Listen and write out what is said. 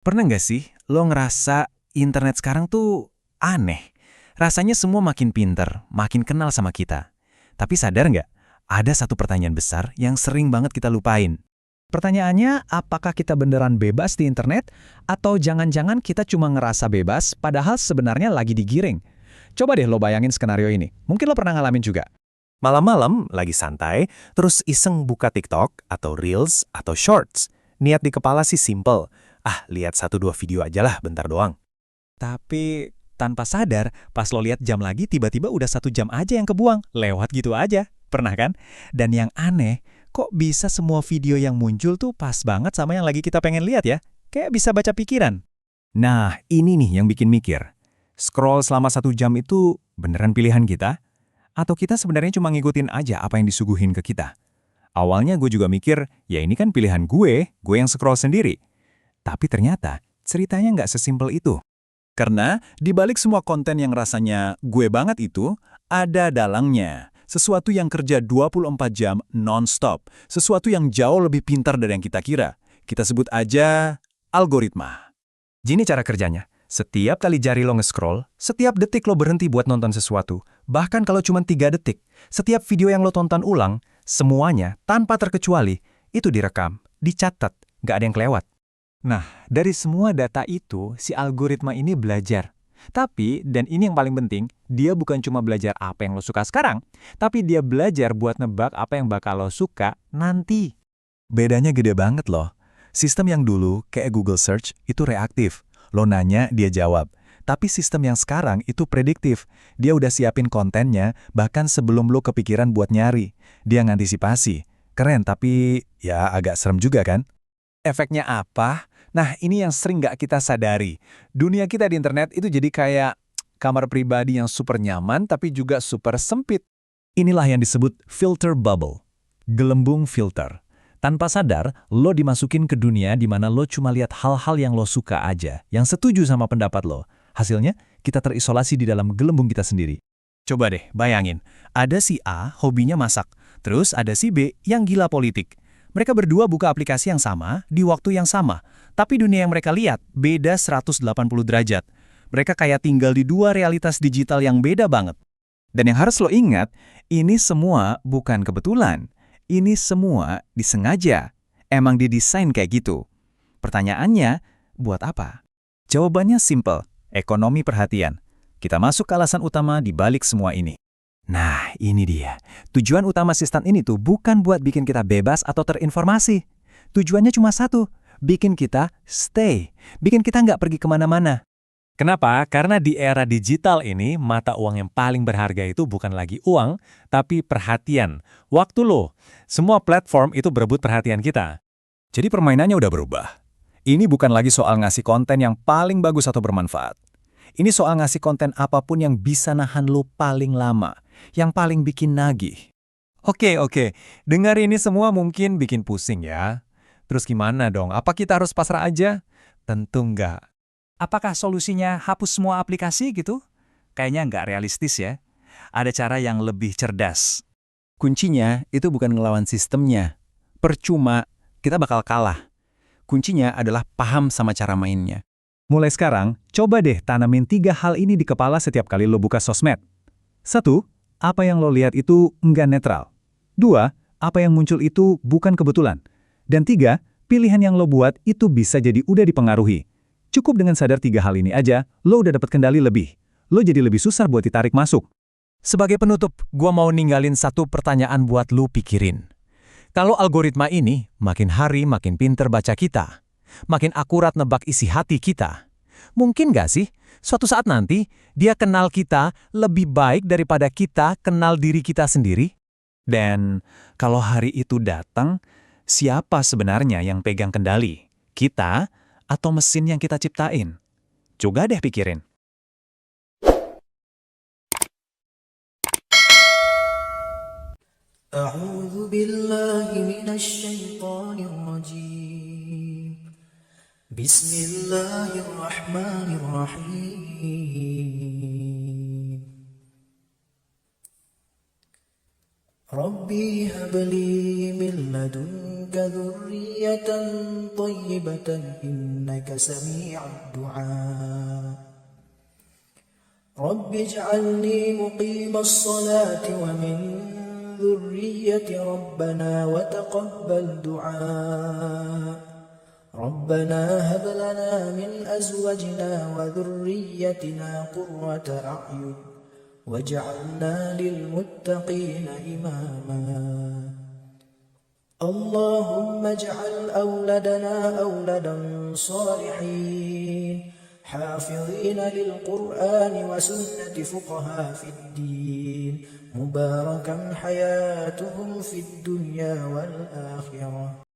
Pernah nggak sih lo ngerasa internet sekarang tuh aneh? Rasanya semua makin pinter, makin kenal sama kita. Tapi sadar nggak? Ada satu pertanyaan besar yang sering banget kita lupain. Pertanyaannya, apakah kita beneran bebas di internet? Atau jangan-jangan kita cuma ngerasa bebas, padahal sebenarnya lagi digiring? Coba deh lo bayangin skenario ini. Mungkin lo pernah ngalamin juga. Malam-malam lagi santai, terus iseng buka TikTok atau Reels atau Shorts. Niat di kepala sih simple. Lihat 1-2 video aja lah bentar doang. Tapi tanpa sadar, pas lo lihat jam lagi, tiba-tiba udah 1 jam aja yang kebuang. Lewat gitu aja. Pernah kan? Dan yang aneh, kok bisa semua video yang muncul tuh pas banget sama yang lagi kita pengen lihat ya? Kayak bisa baca pikiran. Nah, ini nih yang bikin mikir. Scroll selama 1 jam itu beneran pilihan kita? Atau kita sebenarnya cuma ngikutin aja apa yang disuguhin ke kita? Awalnya gue juga mikir, ya ini kan pilihan gue yang scroll sendiri. Tapi ternyata ceritanya nggak sesimpel itu. Karena di balik semua konten yang rasanya gue banget itu, ada dalangnya. Sesuatu yang kerja 24 jam non-stop. Sesuatu yang jauh lebih pintar dari yang kita kira. Kita sebut aja algoritma. Gini cara kerjanya. Setiap kali jari lo nge-scroll, setiap detik lo berhenti buat nonton sesuatu. Bahkan kalau cuma 3 detik, setiap video yang lo tonton ulang, semuanya tanpa terkecuali, itu direkam, dicatat, nggak ada yang kelewat. Nah, dari semua data itu, si algoritma ini belajar. Tapi, dan ini yang paling penting, dia bukan cuma belajar apa yang lo suka sekarang, tapi dia belajar buat nebak apa yang bakal lo suka nanti. Bedanya gede banget loh. Sistem yang dulu, kayak Google Search, itu reaktif. Lo nanya, dia jawab. Tapi sistem yang sekarang itu prediktif. Dia udah siapin kontennya, bahkan sebelum lo kepikiran buat nyari. Dia ngantisipasi. Keren, tapi ya agak serem juga kan? Efeknya apa? Nah, ini yang sering nggak kita sadari. Dunia kita di internet itu jadi kayak kamar pribadi yang super nyaman, tapi juga super sempit. Inilah yang disebut filter bubble. Gelembung filter. Tanpa sadar, lo dimasukin ke dunia di mana lo cuma lihat hal-hal yang lo suka aja, yang setuju sama pendapat lo. Hasilnya, kita terisolasi di dalam gelembung kita sendiri. Coba deh, bayangin. Ada si A, hobinya masak. Terus ada si B, yang gila politik. Mereka berdua buka aplikasi yang sama, di waktu yang sama. Tapi dunia yang mereka lihat, beda 180 derajat. Mereka kayak tinggal di dua realitas digital yang beda banget. Dan yang harus lo ingat, ini semua bukan kebetulan. Ini semua disengaja. Emang didesain kayak gitu. Pertanyaannya, buat apa? Jawabannya simple, ekonomi perhatian. Kita masuk ke alasan utama di balik semua ini. Nah, ini dia. Tujuan utama sistem ini tuh bukan buat bikin kita bebas atau terinformasi. Tujuannya cuma satu, bikin kita stay. Bikin kita nggak pergi kemana-mana. Kenapa? Karena di era digital ini, mata uang yang paling berharga itu bukan lagi uang, tapi perhatian. Waktu lo. Semua platform itu berebut perhatian kita. Jadi permainannya udah berubah. Ini bukan lagi soal ngasih konten yang paling bagus atau bermanfaat. Ini soal ngasih konten apapun yang bisa nahan lo paling lama, yang paling bikin nagih. Oke. Dengar ini semua mungkin bikin pusing ya. Terus gimana dong? Apa kita harus pasrah aja? Tentu enggak. Apakah solusinya hapus semua aplikasi gitu? Kayaknya nggak realistis ya. Ada cara yang lebih cerdas. Kuncinya itu bukan ngelawan sistemnya. Percuma, kita bakal kalah. Kuncinya adalah paham sama cara mainnya. Mulai sekarang, coba deh tanamin 3 hal ini di kepala setiap kali lo buka sosmed. 1. Apa yang lo lihat itu nggak netral. 2. Apa yang muncul itu bukan kebetulan. Dan 3. Pilihan yang lo buat itu bisa jadi udah dipengaruhi. Cukup dengan sadar 3 hal ini aja, lo udah dapat kendali lebih. Lo jadi lebih susah buat ditarik masuk. Sebagai penutup, gua mau ninggalin satu pertanyaan buat lo pikirin. Kalau algoritma ini makin hari makin pinter baca kita, makin akurat nebak isi hati kita, mungkin nggak sih suatu saat nanti dia kenal kita lebih baik daripada kita kenal diri kita sendiri? Dan kalau hari itu datang, siapa sebenarnya yang pegang kendali? Kita atau mesin yang kita ciptain? Coba deh pikirin. أعوذ بالله من الشيطان الرجيم بسم الله الرحمن الرحيم ربي هب لي من لدنك منك ذرية طيبة إنك سميع الدعاء رب اجعلني مقيم الصلاة ومن ذرية ربنا وتقبل دعاء ربنا هب لنا من أزواجنا وذريتنا قرة أعين واجعلنا للمتقين إماما اللهم اجعل أولادنا أولادا صالحين حافظين للقرآن وسنة فقهاء في الدين مباركا حياتهم في الدنيا والآخرة